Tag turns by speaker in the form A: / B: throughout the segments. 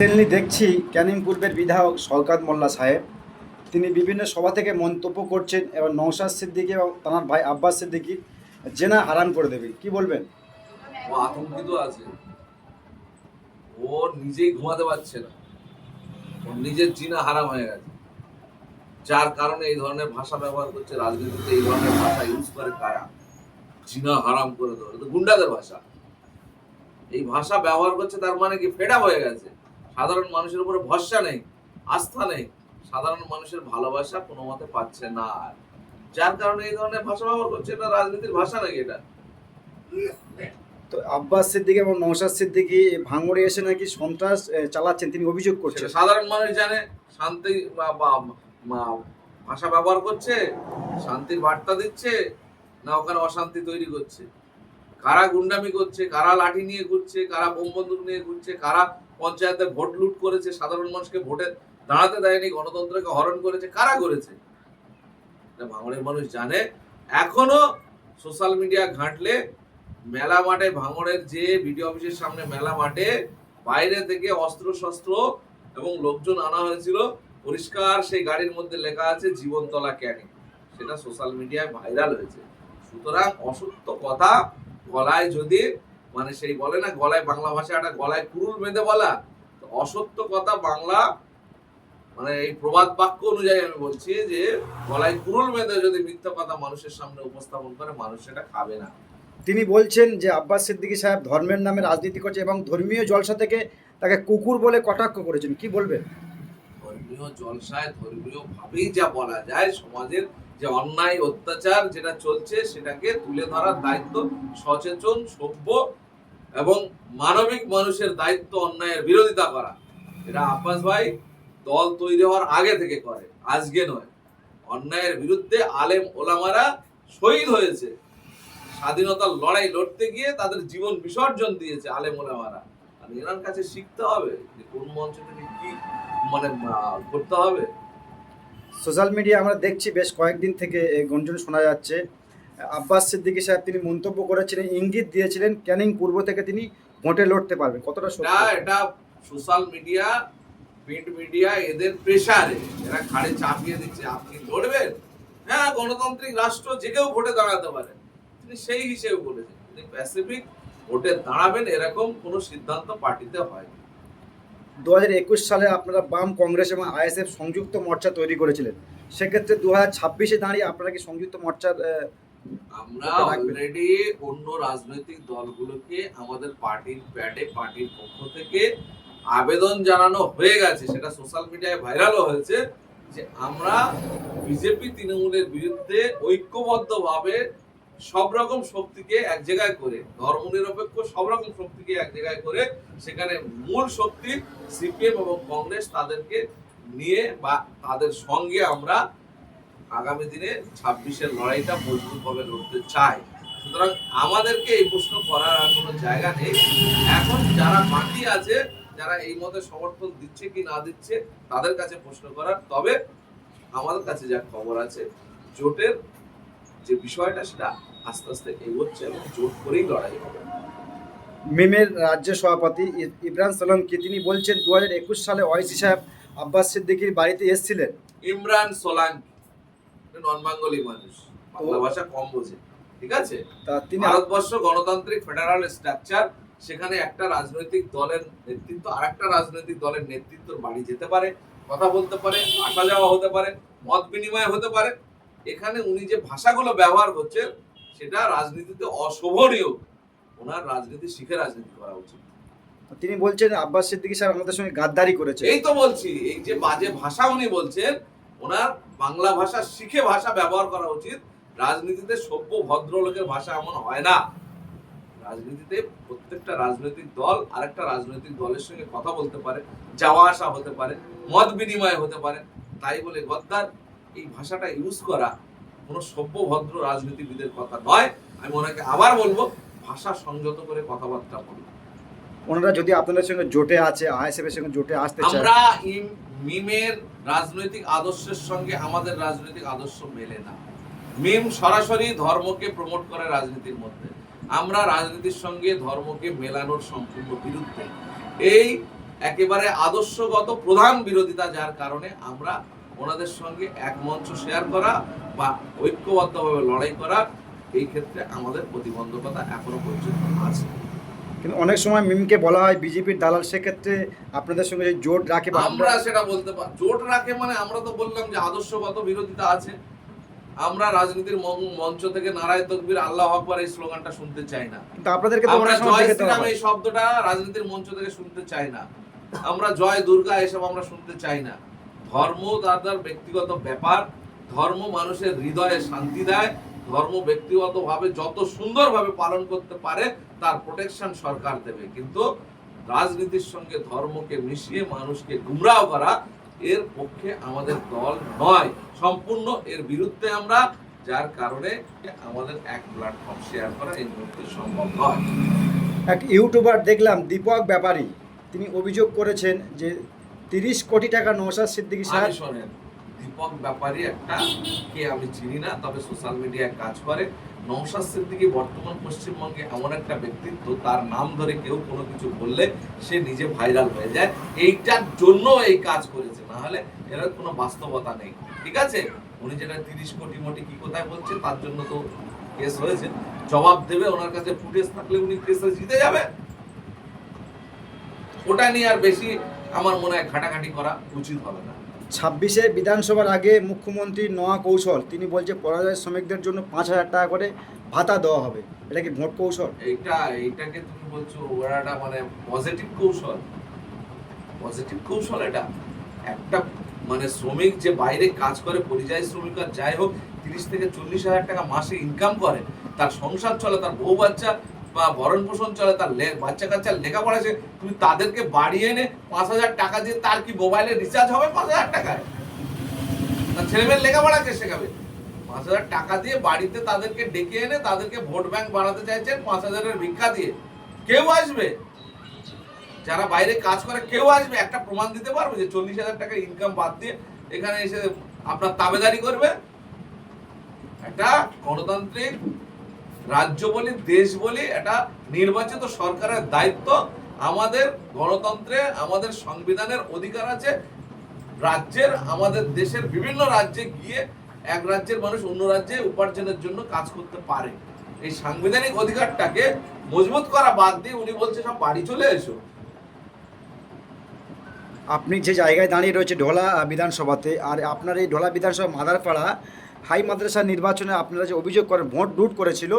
A: Recently দেখছি ক্যানিং পূর্বের বিধায়ক শওকত মোল্লা সাহেব তিনি বিভিন্ন সভা থেকে মন্তব্য করছেন এবং নওশাদ সিদ্দিকী এবং তাঁর ভাই আব্বাস সিদ্দিকীর জেনা হারাম করে দেবে, কি বলবেন?
B: ও আতঙ্কিত আছে। ও নিজেই ঘুমাতে পারছে না। ওর নিজের জিনা হারাম হয়ে গেছে, যার কারণে এই ধরনের ভাষা ব্যবহার করছে। রাজনীতিতে এই ধরনের ভাষা ইউজ করে কারা? জিনা হারাম করে দেওয়া, এটা গুন্ডাদের ভাষা। এই ভাষা ব্যবহার করছে, তার মানে কি ফেড আপ হয়ে গেছে। সাধারণ মানুষের উপরে ভরসা নেই, আস্থা নেই, সাধারণ মানুষের ভালোবাসা কোনো মতে পাচ্ছে না। যার কারণে এই ধরনের ভাষা ব্যবহার করছে। এটা রাজনীতির ভাষা নাকি এটা?
A: তো আব্বাস সিদ্দিকী এবং নওশাদ সিদ্দিকী ভাঙড়ে এসে নাকি সন্ত্রাস চালাচ্ছেন, তিনি অভিযোগ করছেন।
B: সেটা সাধারণ মানুষ জানে। শান্তি ভাষা ব্যবহার করছে, শান্তির বার্তা দিচ্ছে, না ওখানে অশান্তি তৈরি করছে? কারা গুন্ডামি করছে, কারা লাঠি নিয়ে ঘুরছে, কারা বোম বন্দুক নিয়ে ঘুরছে, কারা পঞ্চায়েতে ভোট লুট করেছে, সাধারণ মানুষকে ভোটে দাঁড়াতে দেয়নি, গণতন্ত্রকে হরণ করেছে, কারা করেছে? ভাঙড়ের মানুষ জানে। এখনো সোশ্যাল মিডিয়া ঘাঁটলে মেলা মাঠে, ভাঙড়ের যে বিডিও অফিসের সামনে মেলা মাঠে বাইরে থেকে অস্ত্র শস্ত্র এবং লোকজন আনা হয়েছিল, পরিষ্কার সেই গাড়ির মধ্যে লেখা আছে জীবনতলা ক্যানিং। সেটা সোশ্যাল মিডিয়ায় ভাইরাল হয়েছে। সুতরাং অসত্য কথা গলায় যদি সেই বলে না, গলায় বাংলা ভাষায় একটা গলায় কুরুল বেঁধে বলা, তো অসত্য কথা বাংলা এই প্রবাদ বাক্য অনুযায়ী আমি বলছি যে গলায় কুরুল বেঁধে যদি মিথ্যা কথা মানুষের সামনে উপস্থাপন করে, মানুষ সেটা খাবে না।
A: তিনি বলছেন যে আব্বাস সিদ্দিকী সাহেব ধর্মের নামে রাজনীতি করছে এবং ধর্মীয় জলসা থেকে তাকে কুকুর বলে কটাক্ষ করেছেন, কি বলবেন?
B: ধর্মীয় জলসায় ধর্মীয় ভাবেই যা বলা যায়, সমাজের যে অন্যায় অত্যাচার যেটা চলছে সেটাকে তুলে ধরার দায়িত্ব সচেতন, সভ্য এবং মানবিক মানুষের দায়িত্ব। অন্যায়ের বিরোধিতা করা, এটা আব্বাস ভাই দল তৈরি হওয়ার আগে থেকে করে, আজকে নয়। অন্যায়ের বিরুদ্ধে আলেম ওলামারা শহীদ হয়েছে, স্বাধীনতার লড়াই লড়তে গিয়ে তাদের জীবন বিসর্জন দিয়েছে আলেম ওলামারা। আর এনার কাছে শিখতে হবে যে কোন মঞ্চ থেকে কি করতে হবে।
A: সোশ্যাল মিডিয়া আমরা দেখছি বেশ কয়েকদিন থেকে এই গুঞ্জন শোনা যাচ্ছে, আব্বাস সিদ্দিকী সাহেব তিনি মন্তব্য করেছিলেন, ইঙ্গিত দিয়েছিলেন ক্যানিং পূর্ব থেকে তিনি ভোটে লড়তে পারবেন, কতটা সত্য?
B: এটা সোশ্যাল মিডিয়া, প্রিন্ট মিডিয়া, এদের প্রেসারে এরা ঘাড়ে চাপিয়ে দিচ্ছে আপনি লড়বেন। হ্যাঁ, গণতান্ত্রিক রাষ্ট্র, যে কেউ ভোটে দাঁড়াতে পারে। তিনি সেই হিসেবে বলেছেন তিনি প্যাসিফিক ভোটে দাঁড়াবেন, এরকম কোনো সিদ্ধান্ত পার্টিতে হয়নি।
A: 2021 সালে আপনারা বাম, কংগ্রেস এবং আইএসএফ সংযুক্ত মোর্চা তৈরি করেছিলেন, সেক্ষেত্রে 2026-এ দাঁড়িয়ে আপনারা কি সংযুক্ত মোর্চার
B: আমরা অলরেডি অন্য রাজনৈতিক দলগুলোকে আমাদের পার্টির প্যাডে, পার্টির পক্ষ থেকে আবেদন জানানো হয়ে গেছে, সেটা সোশ্যাল মিডিয়ায় ভাইরালও হয়েছে, যে আমরা বিজেপি তৃণমূলের বিরুদ্ধে ঐক্যবদ্ধভাবে সব রকম শক্তিকে এক জায়গায় করে, ধর্মনিরপেক্ষ সব রকম শক্তিকে এক জায়গায় করে, সেখানে মূল শক্তি সিপিএম এবং কংগ্রেস, তাদেরকে নিয়ে বা তাদের সঙ্গে আমরা আগামী দিনে 26-এর লড়াইটা মজবুতভাবে লড়তে চাই। সুতরাং আমাদেরকে এই প্রশ্ন করার আর কোনো জায়গা নেই। এখন যারা বাকি আছে, যারা এই মতে সমর্থন দিচ্ছে কি না দিচ্ছে, তাদের কাছে প্রশ্ন করার। তবে আমাদের কাছে যা খবর আছে, জোটের যে বিষয়টা সেটা আস্তে আস্তে এগোচ্ছে এবং জোট করেই লড়াই হবে।
A: মিমের রাজ্য সভাপতি ইমরান সোলাঙ্কি তিনি বলছেন 2021 সালে ওয়াইসি সাহেব আব্বাস সিদ্দিকীর বাড়িতে এসেছিলেন।
B: ইমরান সোলাঙ্কি নন বেঙ্গলি মানুষ, বাংলা ভাষা কম বোঝে, ঠিক আছে? তিনি ভারতবর্ষ গণতান্ত্রিক ফেডারাল স্ট্রাকচার, সেখানে একটা রাজনৈতিক দলের নেতৃত্ব আর একটা রাজনৈতিক দলের নেতৃত্বর বাড়ি যেতে পারে, কথা বলতে পারে, আসা যাওয়া হতে পারে, মত বিনিময় হতে পারে। এখানে উনি যে ভাষাগুলো ব্যবহার করছেন সেটা রাজনীতিতে অশোভনীয়। ওনার রাজনীতি শিখে রাজনীতি করা উচিত।
A: তিনি বলছেন আব্বাস সিদ্দিকী সাহেব আমাদের সঙ্গে গাদ্দারি করেছে।
B: এই তো বলছি, এই যে বাজে ভাষা উনি বলছেন, ওনার বাংলা ভাষা শিখে ভাষা ব্যবহার করা উচিত। রাজনীতিতে সভ্য ভদ্রলোকের ভাষা এমন হয় না। রাজনীতিতে প্রত্যেকটা রাজনৈতিক দল আরেকটা রাজনৈতিক দলের সঙ্গে কথা বলতে পারে, যাওয়া আসা হতে পারে, মত বিনিময় হতে পারে। তাই বলে গদ্দার এই ভাষাটা ইউজ করা কোনো সভ্য ভদ্র রাজনীতিবিদের কথা নয়। আমি ওনাকে আবার বলবো, ভাষা সংযত করে কথাবার্তা বলুন।
A: ওনারা যদি আপনাদের সঙ্গে জোটে আছে, আইএসএফ এর সঙ্গে জোটে আসতে চায়,
B: আমরা মিমের রাজনৈতিক আদর্শের সঙ্গে আমাদের রাজনৈতিক আদর্শ মেলে না। মিম সরাসরি ধর্মকে প্রমোট করে রাজনীতির মধ্যে, আমরা রাজনীতির সঙ্গে ধর্মকে মেলানোর সম্পূর্ণ বিরুদ্ধে। এই একেবারে আদর্শগত প্রধান বিরোধিতা, যার কারণে আমরা ওনাদের সঙ্গে এক মঞ্চ শেয়ার করা বা ঐক্যবদ্ধভাবে লড়াই করা, এই ক্ষেত্রে আমাদের প্রতিবন্ধকতা এখনো পর্যন্ত আছে।
A: কিন্তু অনেক সময় মিমকে বলা হয় বিজেপির দালাল, সেক্ষেত্রে আপনাদের সঙ্গে যে জোট রাখে বা
B: আমরা সেটা বলতে পারি, জোট রাখে মানে আমরা তো বললাম যে আদর্শগত বিরোধিতা আছে। আমরা রাজনীতির মঞ্চ থেকে নারায়ে তাকবীর আল্লাহু আকবার এই স্লোগানটা শুনতে চাই না।
A: কিন্তু আপনাদেরকে তো
B: আমরা
A: অনেক সময়
B: জয়
A: দেখে দেওয়া
B: শ্রীরাম
A: হয়।
B: এই শব্দটা রাজনীতির মঞ্চ থেকে শুনতে চাই না। আমরা জয় দুর্গা এসব আমরা শুনতে চাই না। ধর্ম তার ব্যক্তিগত ব্যাপার। ধর্ম মানুষের হৃদয়ে শান্তি দেয়। ধর্ম ব্যক্তিগতভাবে যত সুন্দরভাবে পালন করতে পারে তার প্রোটেকশন সরকার দেবে, কিন্তু রাজনীতির সঙ্গে ধর্মকে মিশিয়ে মানুষকে গুমরাহ করা এর পক্ষে আমাদের দল নয়, সম্পূর্ণ এর বিরুদ্ধে আমরা, যার কারণে আমাদের এক প্ল্যাটফর্ম শেয়ার করা এই মুহূর্তে সম্ভব নয়।
A: এক ইউটিউবার দেখলাম দীপক ব্যাপারী, তিনি অভিযোগ করেছেন যে 30 কোটি টাকা নওশাদ সিদ্দিকী
B: আমি
A: সাহেব।
B: শোনেন, দীপক ব্যাপারী একটা কে আমি চিনি না, তবে সোশ্যাল মিডিয়ায় কাজ করে। নওশাদ সিদ্দিকী বর্তমান পশ্চিমবঙ্গে এমন একটা ব্যক্তিত্ব, তার নাম ধরে কেউ কোনো কিছু বললে সে নিজে ভাইরাল হয়ে যায়। এইটার জন্য এই কাজ করেছে, না হলে এর কোনো বাস্তবতা নেই। ঠিক আছে, উনি যেটা 30 কোটি মোটি কি কোথায় বলছে, তার জন্য তো কেস হয়েছে, জবাব দেবে। ওনার কাছে ফুটেজ থাকলে উনি কেসে জিতে যাবে। ওটা নিয়ে আর বেশি আমার মনে হয় ঘাটাঘাটি করা উচিত হবে না।
A: 26-এ বিধানসভার আগে মুখ্যমন্ত্রী নয়া কৌশল, তিনি বলছে পরাজয় শ্রমিকদের জন্য 5,000 টাকা করে ভাতা দেওয়া হবে। এটা কি ভোট কৌশল?
B: এইটাকে তুমি বলছো ওরাটা মানে পজিটিভ কৌশল? পজিটিভ কৌশল এটা? একটা মানে শ্রমিক যে বাইরে কাজ করে, পরিযায়ী শ্রমিক আর যাই হোক, 30 থেকে 40,000 টাকা মাসে ইনকাম করে, তার সংসার চলে, তার বউ বাচ্চা বা ভরণ পোষণ চলে, তার বাচ্চা কাচ্চার লেখাপড়া আছে, তুমি তাদেরকে বাড়িয়ে এনে 5,000 টাকা দিয়ে তার কি মোবাইলে রিচার্জ হবে 5,000 টাকায়? তার ছেলেমেয়ের লেখাপড়া কে শেখাবে? 5,000 টাকা দিয়ে বাড়িতে তাদেরকে ডেকে এনে তাদেরকে ভোট ব্যাংক বানাতে চাইছেন 5,000-এর ভিক্ষা দিয়ে। কেউ আসবে? যারা বাইরে কাজ করে কেউ আসবে? একটা প্রমাণ দিতে পারবে যে 40,000 টাকা ইনকাম বাদ দিয়ে এখানে এসে আপনার তাবেদারি করবে? একটা গণতান্ত্রিক রাজ্য বলি, দেশ বলি, এটা নির্বাচিত সরকারের দায়িত্ব। আমাদের গণতন্ত্রে আমাদের সংবিধানের অধিকার আছে রাজ্যের, আমাদের দেশের বিভিন্ন রাজ্যে গিয়ে এক রাজ্যের মানুষ অন্য রাজ্যে উপার্জনের জন্য কাজ করতে পারে। এই সাংবিধানিক অধিকারটাকে মজবুত করা বাদ দিয়ে উনি বলছে সব বাড়ি চলে এসো।
A: আপনি যে জায়গায় দাঁড়িয়ে রয়েছে ঢোলা বিধানসভাতে, আর আপনার এই ঢোলা বিধানসভা মাদারপাড়া হাই মাদ্রাসা নির্বাচনে আপনারা যে অভিযোগ করেন ভোট লুট করেছিল,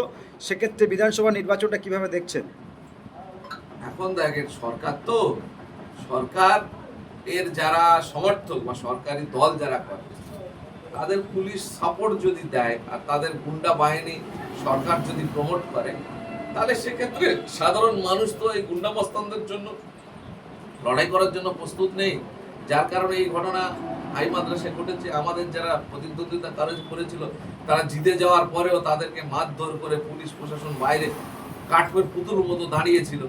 A: সেক্ষেত্রে বিধানসভা নির্বাচনটা কিভাবে দেখছেন?
B: এখন দেখেন, সরকার তো, সরকার এর যারা সমর্থক বা সরকারি দল যারা করে, তাদের পুলিশ সাপোর্ট যদি দেয় আর তাদের গুন্ডা বাহিনী সরকার যদি প্রমোট করে, তাহলে সেক্ষেত্রে সাধারণ মানুষ তো এই গুন্ডা মস্তানদের জন্য লড়াই করার জন্য প্রস্তুত নেই। যার কারণে এই ঘটনা হাই মাদ্রাসায় ঘটেছে। আমাদের যারা প্রতিদ্বন্দ্বিতা করেছিল, তারা জিতে যাওয়ার পরেও তাদেরকে মারধর করে পুলিশ প্রশাসন বাইরে কাঠের পুতুল মতো দাঁড়িয়েছিল,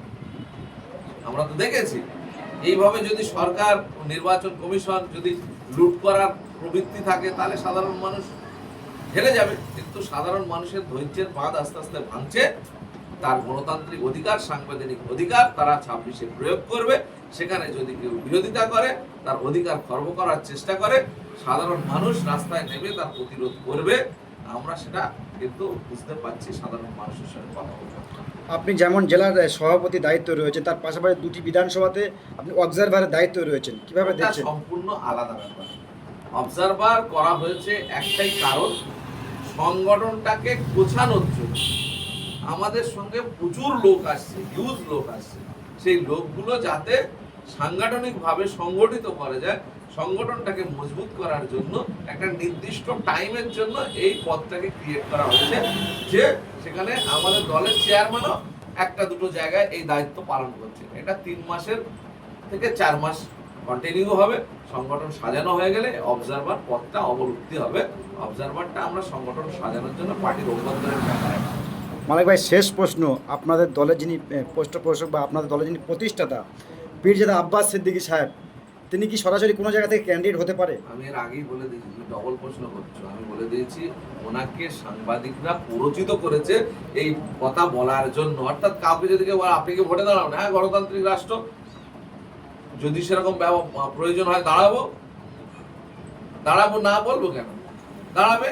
B: আমরা তো দেখেছি। এইভাবে যদি সরকার, নির্বাচন কমিশন যদি লুট করার প্রবৃত্তি থাকে, তাহলে সাধারণ মানুষ হেরে যাবে। কিন্তু সাধারণ মানুষের ধৈর্যের বাঁধ আস্তে আস্তে ভাঙছে। তার গণতান্ত্রিক অধিকার, সাংবিধানিক অধিকার তারা 26-এ প্রয়োগ করবে। সেখানে যদি কেউ বিরোধিতা করে, তার অধিকার খর্ব করার চেষ্টা করে, সাধারণ মানুষ রাস্তায় নেমে তার প্রতিরোধ করবে। আমরা সেটা কিন্তু বুঝতে পারছি সাধারণ মানুষের সঙ্গে কথা বলতে।
A: আপনি যেমন জেলার সভাপতি দায়িত্ব রয়েছে, তার পাশাপাশি 2টি বিধানসভাতে আপনি অবজারভারের দায়িত্ব রয়েছেন, কিভাবে
B: এটা
A: দেখছেন?
B: সম্পূর্ণ আলাদা ব্যাপার। অবজারভার করা হয়েছে একটাই কারণ, সংগঠনটাকে গোছানোর জন্য। আমাদের সঙ্গে প্রচুর লোক আসছে, হিউজ লোক আসছে, সেই লোকগুলো যাতে সাংগঠনিকভাবে সংগঠিত করা যায়, সংগঠনটাকে মজবুত করার জন্য একটা নির্দিষ্ট টাইমের জন্য এই পদটাকে ক্রিয়েট করা হয়েছে, যে সেখানে আমাদের দলের চেয়ারম্যানও একটা দুটো জায়গায় এই দায়িত্ব পালন করছে। এটা 3 মাসের থেকে 4 মাস কন্টিনিউ হবে। সংগঠন সাজানো হয়ে গেলে অবজারভার পদটা অবলুপ্তি হবে। অবজারভারটা আমরা সংগঠন সাজানোর জন্য পার্টির অভ্যন্তরের ব্যাপার।
A: মালিক ভাই, শেষ প্রশ্ন, আপনাদের দলের যিনি পৃষ্ঠপোষক বা আপনাদের দলের যিনি প্রতিষ্ঠাতা পীরজাদা আব্বাস সিদ্দিকী সাহেব, তিনি কি সরাসরি কোনো জায়গা থেকে ক্যান্ডিডেট হতে পারে?
B: আমি এর আগেই বলে দিয়েছি, তুমি ডবল প্রশ্ন করছো। আমি বলে দিয়েছি ওনাকে সাংবাদিকরা প্ররোচিত করেছে এই কথা বলার জন্য। অর্থাৎ কাউকে যদি কেউ বলে আপনি কি ভোটে দাঁড়াবেন, হ্যাঁ গণতান্ত্রিক রাষ্ট্র, যদি সেরকম প্রয়োজন হয় দাঁড়াবো, না বলবো কেন, দাঁড়াবে।